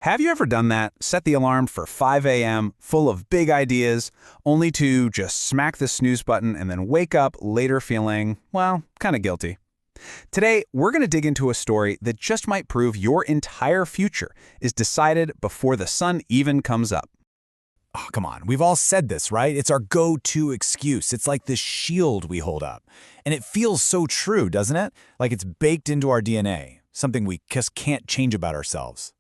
Have you ever done that? Set the alarm for 5 a.m., full of big ideas, only to just smack the snooze button and then wake up later feeling, well, kind of guilty. Today, we're going to dig into a story that just might prove your entire future is decided before the sun even comes up. Oh, come on. We've all said this, right? It's our go-to excuse. It's like the shield we hold up. And it feels so true, doesn't it? Like it's baked into our DNA, something we just can't change about ourselves.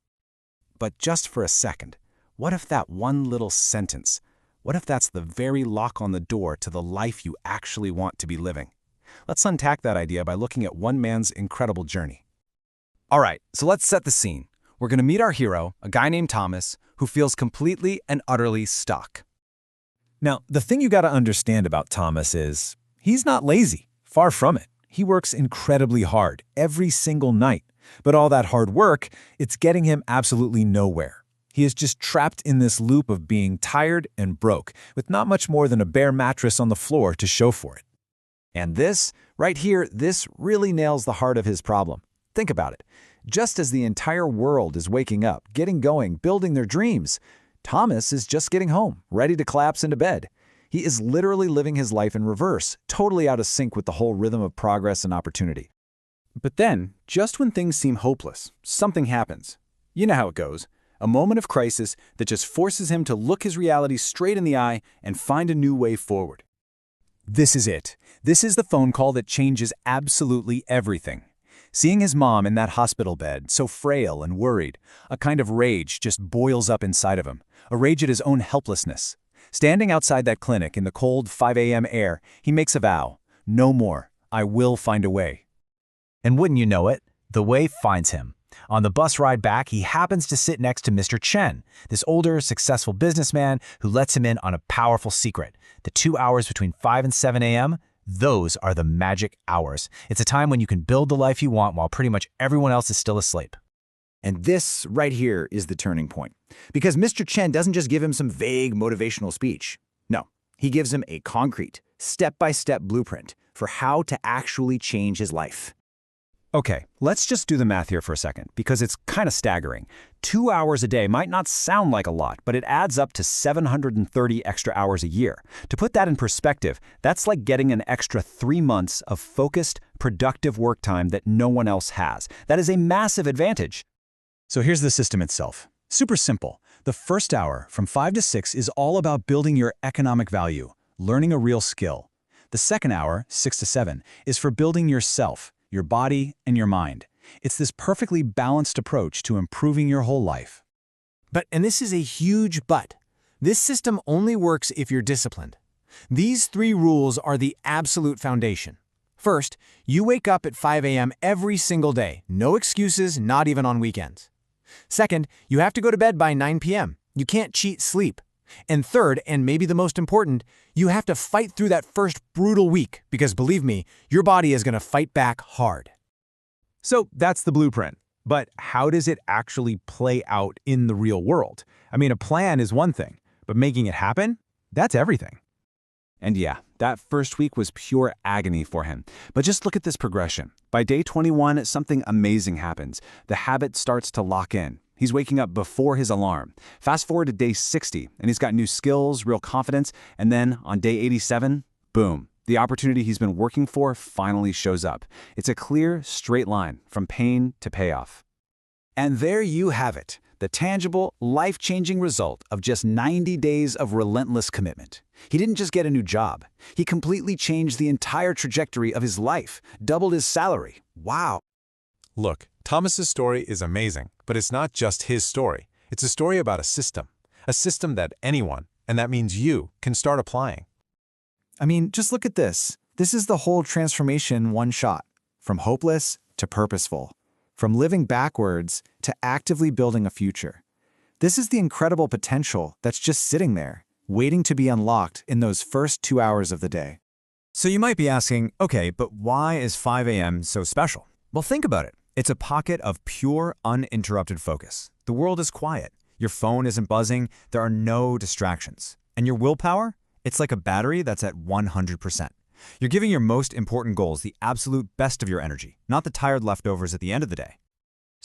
But just for a second, what if that one little sentence, what if that's the very lock on the door to the life you actually want to be living? Let's unpack that idea by looking at one man's incredible journey. All right, so let's set the scene. We're going to meet our hero, a guy named Thomas, who feels completely and utterly stuck. Now, the thing you got to understand about Thomas is he's not lazy. Far from it. He works incredibly hard every single night. But all that hard work, it's getting him absolutely nowhere. He is just trapped in this loop of being tired and broke, with not much more than a bare mattress on the floor to show for it. And this, right here, this really nails the heart of his problem. Think about it. Just as the entire world is waking up, getting going, building their dreams, Thomas is just getting home, ready to collapse into bed. He is literally living his life in reverse, totally out of sync with the whole rhythm of progress and opportunity. But then, just when things seem hopeless, something happens. You know how it goes. A moment of crisis that just forces him to look his reality straight in the eye and find a new way forward. This is it. This is the phone call that changes absolutely everything. Seeing his mom in that hospital bed, so frail and worried, a kind of rage just boils up inside of him, a rage at his own helplessness. Standing outside that clinic in the cold 5 a.m. air, he makes a vow. No more. I will find a way. And wouldn't you know it, the way finds him. On the bus ride back, he happens to sit next to Mr. Chen, this older, successful businessman who lets him in on a powerful secret. The 2 hours between 5 and 7 a.m., those are the magic hours. It's a time when you can build the life you want while pretty much everyone else is still asleep. And this right here is the turning point. Because Mr. Chen doesn't just give him some vague motivational speech. No, he gives him a concrete, step-by-step blueprint for how to actually change his life. Okay, let's just do the math here for a second, because it's kind of staggering. 2 hours a day might not sound like a lot, but it adds up to 730 extra hours a year. To put that in perspective, that's like getting an extra 3 months of focused, productive work time that no one else has. That is a massive advantage. So here's the system itself. Super simple. The first hour, from 5 to 6, is all about building your economic value, learning a real skill. The second hour, 6 to 7, is for building yourself, your body, and your mind. It's this perfectly balanced approach to improving your whole life. And this is a huge but. This system only works if you're disciplined. These 3 rules are the absolute foundation. First, you wake up at 5 a.m. every single day. No excuses, not even on weekends. Second, you have to go to bed by 9 p.m. You can't cheat sleep. And third, and maybe the most important, you have to fight through that first brutal week because believe me, your body is going to fight back hard. So that's the blueprint. But how does it actually play out in the real world? I mean, a plan is one thing, but making it happen? That's everything. And yeah, that first week was pure agony for him. But just look at this progression. By day 21, something amazing happens. The habit starts to lock in. He's waking up before his alarm. Fast forward to day 60, and he's got new skills, real confidence, and then on day 87, boom, the opportunity he's been working for finally shows up. It's a clear, straight line from pain to payoff. And there you have it, the tangible, life-changing result of just 90 days of relentless commitment. He didn't just get a new job. He completely changed the entire trajectory of his life, doubled his salary. Wow. Look, Thomas's story is amazing, but it's not just his story. It's a story about a system that anyone, and that means you, can start applying. I mean, just look at this. This is the whole transformation in one shot. From hopeless to purposeful. From living backwards to actively building a future. This is the incredible potential that's just sitting there, waiting to be unlocked in those first 2 hours of the day. So you might be asking, okay, but why is 5 a.m. so special? Well, think about it. It's a pocket of pure, uninterrupted focus. The world is quiet. Your phone isn't buzzing. There are no distractions. And your willpower? It's like a battery that's at 100%. You're giving your most important goals the absolute best of your energy, not the tired leftovers at the end of the day.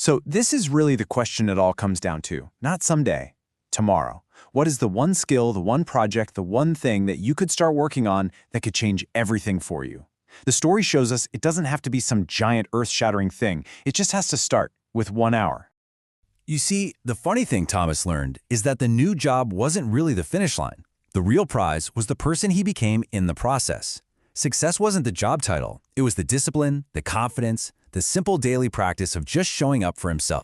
So this is really the question it all comes down to. Not someday, tomorrow. What is the one skill, the one project, the one thing that you could start working on that could change everything for you? The story shows us it doesn't have to be some giant earth-shattering thing. It just has to start with 1 hour. You see, the funny thing Thomas learned is that the new job wasn't really the finish line. The real prize was the person he became in the process. Success wasn't the job title. It was the discipline, the confidence, the simple daily practice of just showing up for himself.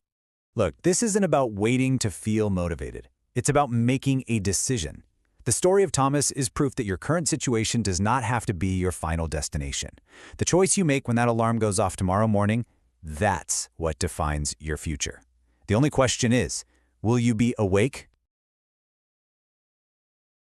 Look, this isn't about waiting to feel motivated. It's about making a decision. The story of Thomas is proof that your current situation does not have to be your final destination. The choice you make when that alarm goes off tomorrow morning, that's what defines your future. The only question is, will you be awake